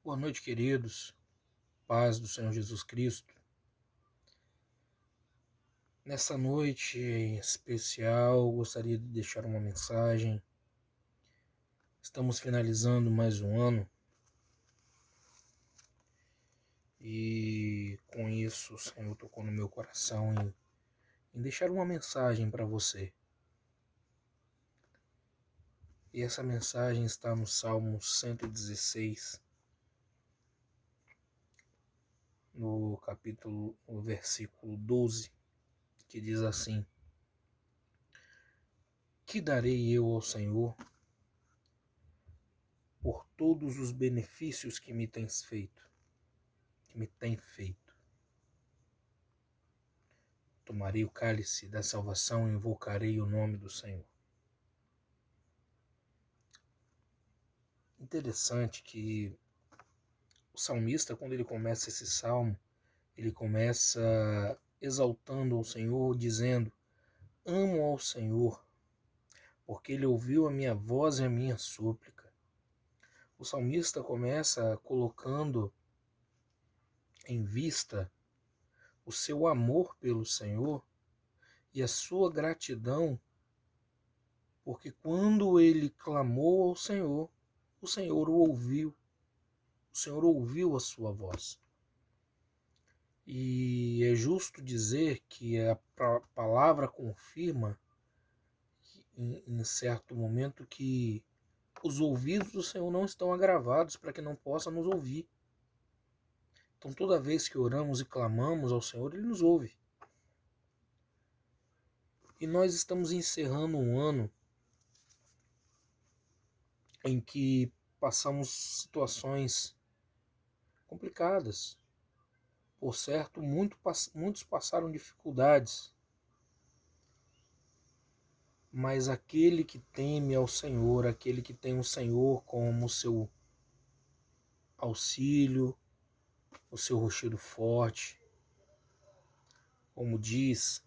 Boa noite, queridos. Paz do Senhor Jesus Cristo. Nessa noite em especial, gostaria de deixar uma mensagem. Estamos finalizando mais um ano e com isso o Senhor tocou no meu coração em deixar uma mensagem para você. E essa mensagem está no Salmo 116, no versículo 12, que diz assim: Que darei eu ao Senhor por todos os benefícios que me tens feito, que me tem feito? Tomarei o cálice da salvação e invocarei o nome do Senhor. Interessante que o salmista, quando ele começa esse salmo, ele começa exaltando ao Senhor, dizendo: Amo ao Senhor, porque ele ouviu a minha voz e a minha súplica. O salmista começa colocando em vista o seu amor pelo Senhor e a sua gratidão, porque quando ele clamou ao Senhor, o Senhor o ouviu. O Senhor ouviu a sua voz. E é justo dizer que a palavra confirma, em certo momento, que os ouvidos do Senhor não estão agravados para que não possa nos ouvir. Então, toda vez que oramos e clamamos ao Senhor, Ele nos ouve. E nós estamos encerrando um ano em que passamos situações complicadas. Por certo, muitos passaram dificuldades, mas aquele que teme ao Senhor, aquele que tem o Senhor como seu auxílio, o seu rochedo forte, como diz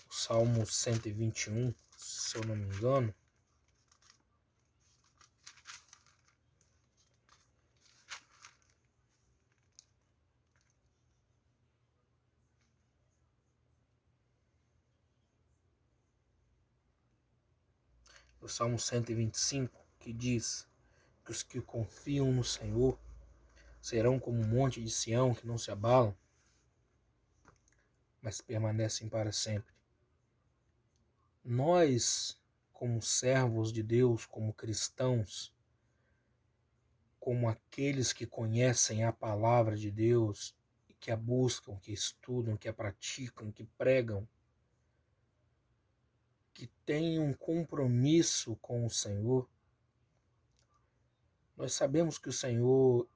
o Salmo 121, se eu não me engano, o Salmo 125, que diz que os que confiam no Senhor serão como um monte de Sião que não se abalam, mas permanecem para sempre. Nós, como servos de Deus, como cristãos, como aqueles que conhecem a palavra de Deus, que a buscam, que estudam, que a praticam, que pregam, que têm um compromisso com o Senhor, nós sabemos que o Senhor,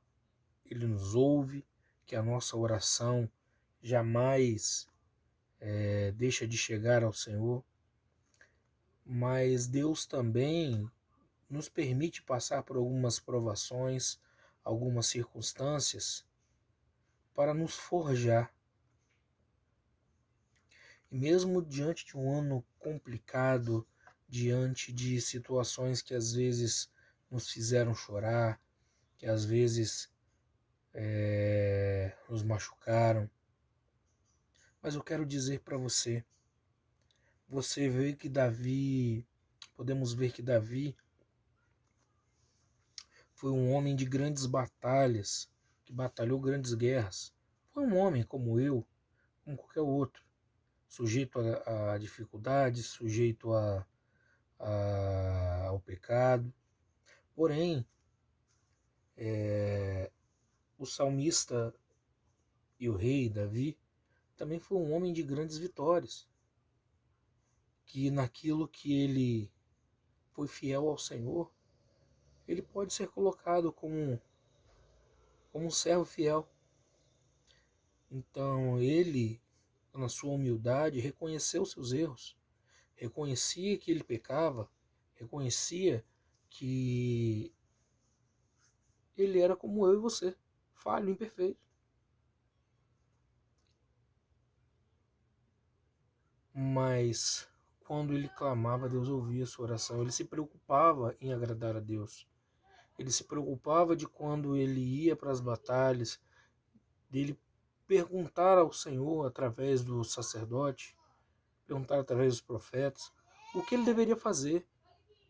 Ele nos ouve, que a nossa oração jamais deixa de chegar ao Senhor, mas Deus também nos permite passar por algumas provações, algumas circunstâncias, para nos forjar. E mesmo diante de um ano complicado, diante de situações que às vezes nos fizeram chorar, que às vezes nos machucaram, mas eu quero dizer para você, podemos ver que Davi foi um homem de grandes batalhas, que batalhou grandes guerras. Foi um homem como eu, como qualquer outro, sujeito a dificuldades, sujeito ao pecado. Porém, o salmista e o rei Davi também foi um homem de grandes vitórias, que naquilo que ele foi fiel ao Senhor, ele pode ser colocado como um servo fiel. Então ele, na sua humildade, reconheceu seus erros, reconhecia que ele pecava, reconhecia que ele era como eu e você, falho, imperfeito. Mas quando ele clamava, Deus ouvia a sua oração, ele se preocupava em agradar a Deus. Ele se preocupava de quando ele ia para as batalhas, dele perguntar ao Senhor através do sacerdote, perguntar através dos profetas, o que ele deveria fazer.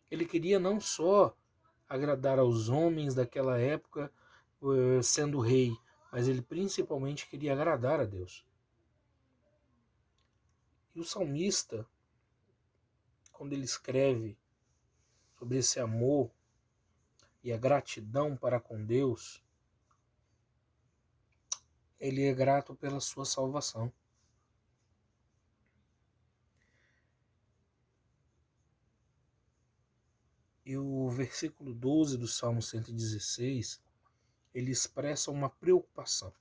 Ele queria não só agradar aos homens daquela época, sendo rei, mas ele principalmente queria agradar a Deus. E o salmista, quando ele escreve sobre esse amor e a gratidão para com Deus, ele é grato pela sua salvação. E o versículo 12 do Salmo 116, ele expressa uma preocupação.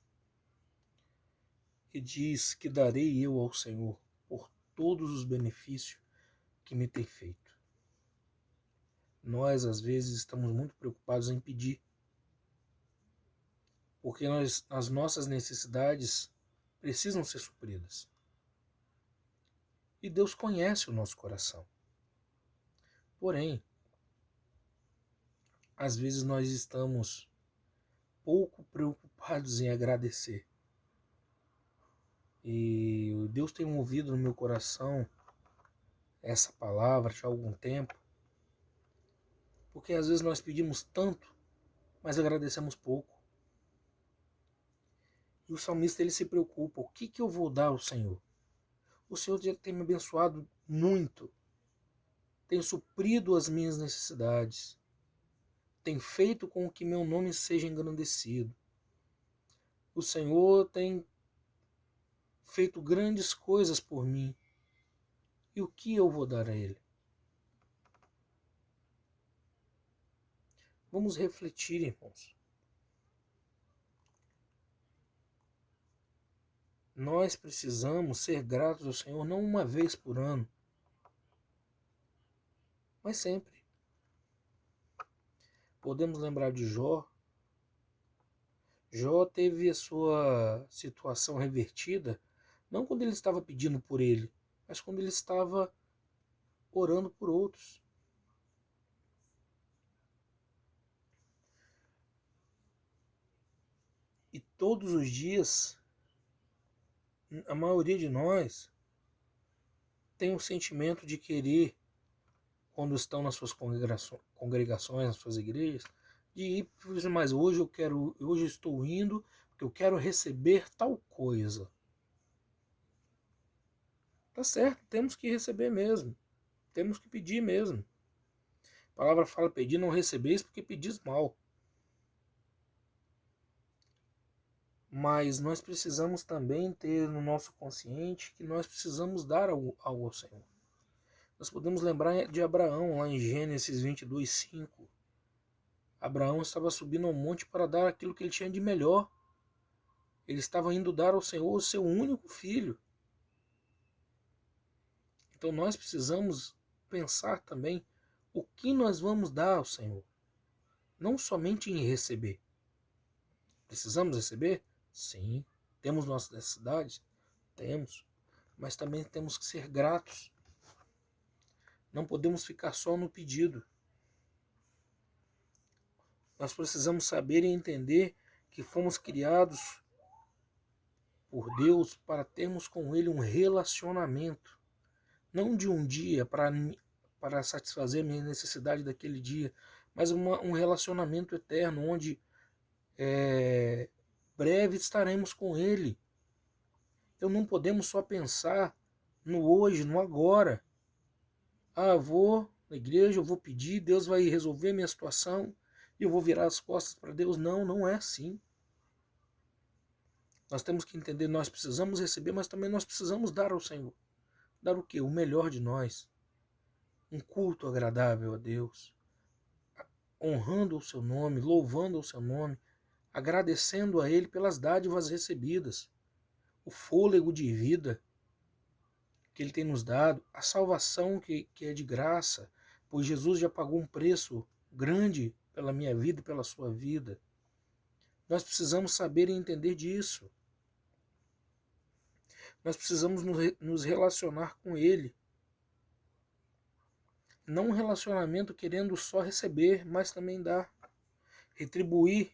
E diz que darei eu ao Senhor por todos os benefícios que me tem feito. Nós, às vezes, estamos muito preocupados em pedir, porque as nossas necessidades precisam ser supridas. E Deus conhece o nosso coração. Porém, às vezes nós estamos pouco preocupados em agradecer. E Deus tem movido no meu coração essa palavra já há algum tempo, porque às vezes nós pedimos tanto, mas agradecemos pouco. E o salmista, ele se preocupa, o que eu vou dar ao Senhor? O Senhor já tem me abençoado muito, tem suprido as minhas necessidades, tem feito com que meu nome seja engrandecido. O Senhor tem feito grandes coisas por mim. E o que eu vou dar a Ele? Vamos refletir, irmãos. Nós precisamos ser gratos ao Senhor não uma vez por ano, mas sempre. Podemos lembrar de Jó. Jó teve a sua situação revertida, não quando ele estava pedindo por ele, mas quando ele estava orando por outros. E todos os dias, a maioria de nós tem um sentimento de querer, quando estão nas suas congregações, nas suas igrejas, de ir, mas hoje hoje eu estou indo porque eu quero receber tal coisa. Tá certo, temos que receber mesmo. Temos que pedir mesmo. A palavra fala, pedir não recebeis porque pedis mal. Mas nós precisamos também ter no nosso consciente que nós precisamos dar algo ao Senhor. Nós podemos lembrar de Abraão, lá em Gênesis 22:5. Abraão estava subindo ao monte para dar aquilo que ele tinha de melhor. Ele estava indo dar ao Senhor o seu único filho. Então nós precisamos pensar também o que nós vamos dar ao Senhor. Não somente em receber. Precisamos receber? Sim. Temos nossas necessidades? Temos. Mas também temos que ser gratos. Não podemos ficar só no pedido. Nós precisamos saber e entender que fomos criados por Deus para termos com Ele um relacionamento. Não de um dia para satisfazer minha necessidade daquele dia, mas um relacionamento eterno, onde breve estaremos com Ele. Então não podemos só pensar no hoje, no agora. Eu vou na igreja, eu vou pedir, Deus vai resolver minha situação e eu vou virar as costas para Deus. Não, não é assim. Nós temos que entender, nós precisamos receber, mas também nós precisamos dar ao Senhor. Dar o quê? O melhor de nós. Um culto agradável a Deus. Honrando o seu nome, louvando o seu nome, agradecendo a Ele pelas dádivas recebidas. O fôlego de vida que Ele tem nos dado, a salvação que é de graça, pois Jesus já pagou um preço grande pela minha vida e pela sua vida. Nós precisamos saber e entender disso. Nós precisamos nos relacionar com Ele. Não um relacionamento querendo só receber, mas também dar. retribuir,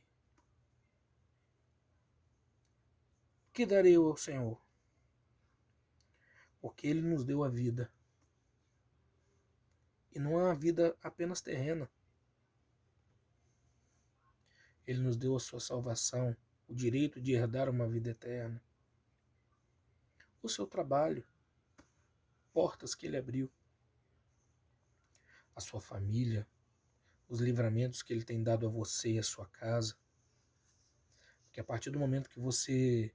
que darei eu ao Senhor? Porque Ele nos deu a vida. E não é uma vida apenas terrena. Ele nos deu a sua salvação, o direito de herdar uma vida eterna. O seu trabalho, portas que Ele abriu. A sua família, os livramentos que Ele tem dado a você e a sua casa. Porque a partir do momento que você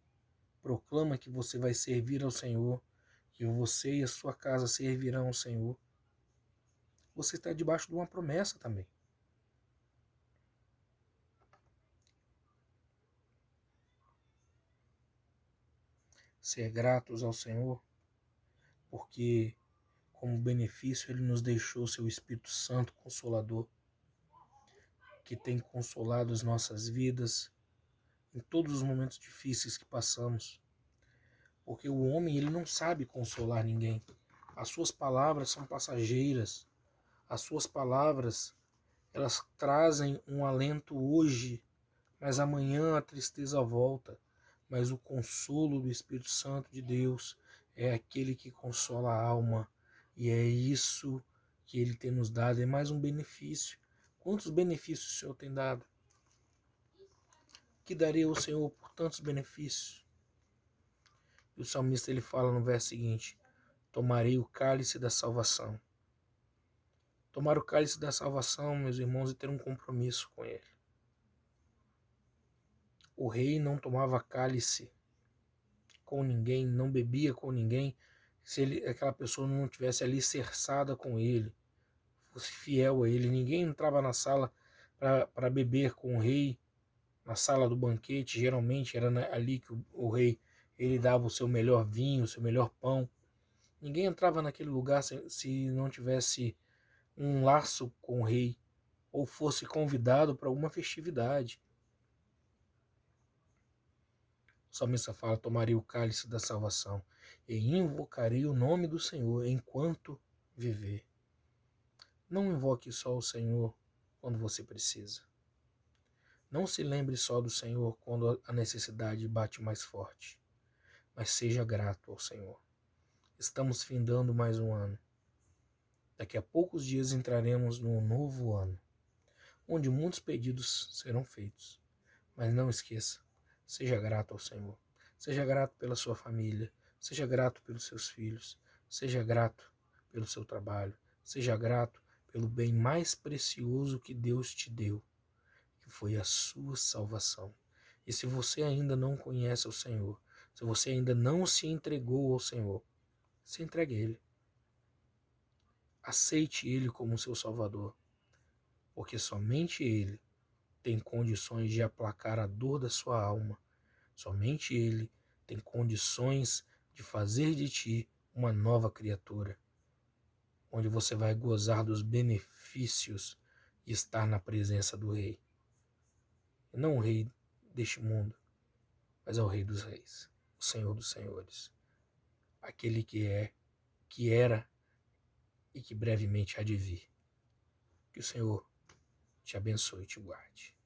proclama que você vai servir ao Senhor, que você e a sua casa servirão ao Senhor, você está debaixo de uma promessa também. Ser gratos ao Senhor, porque como benefício Ele nos deixou seu Espírito Santo Consolador, que tem consolado as nossas vidas em todos os momentos difíceis que passamos. Porque o homem, ele não sabe consolar ninguém. As suas palavras são passageiras. As suas palavras, elas trazem um alento hoje, mas amanhã a tristeza volta. Mas o consolo do Espírito Santo de Deus é aquele que consola a alma. E é isso que Ele tem nos dado. É mais um benefício. Quantos benefícios o Senhor tem dado? Que daria ao Senhor por tantos benefícios? E o salmista ele fala no verso seguinte: tomarei o cálice da salvação. Tomar o cálice da salvação, meus irmãos, é ter um compromisso com Ele. O rei não tomava cálice com ninguém, não bebia com ninguém, se aquela pessoa não tivesse alicerçada com ele, fosse fiel a ele. Ninguém entrava na sala para beber com o rei, na sala do banquete. Geralmente era ali que o rei ele dava o seu melhor vinho, o seu melhor pão. Ninguém entrava naquele lugar se não tivesse um laço com o rei ou fosse convidado para alguma festividade. O salmista fala: tomarei o cálice da salvação e invocarei o nome do Senhor enquanto viver. Não invoque só o Senhor quando você precisa. Não se lembre só do Senhor quando a necessidade bate mais forte, mas seja grato ao Senhor. Estamos findando mais um ano. Daqui a poucos dias entraremos num novo ano, onde muitos pedidos serão feitos. Mas não esqueça, seja grato ao Senhor. Seja grato pela sua família. Seja grato pelos seus filhos. Seja grato pelo seu trabalho. Seja grato pelo bem mais precioso que Deus te deu, que foi a sua salvação. E se você ainda não conhece o Senhor, se você ainda não se entregou ao Senhor, se entregue a Ele. Aceite Ele como seu Salvador, porque somente Ele tem condições de aplacar a dor da sua alma. Somente Ele tem condições de fazer de ti uma nova criatura, onde você vai gozar dos benefícios de estar na presença do Rei. E não o Rei deste mundo, mas é o Rei dos Reis, o Senhor dos Senhores, aquele que é, que era e que brevemente há de vir. Que o Senhor te abençoe e te guarde.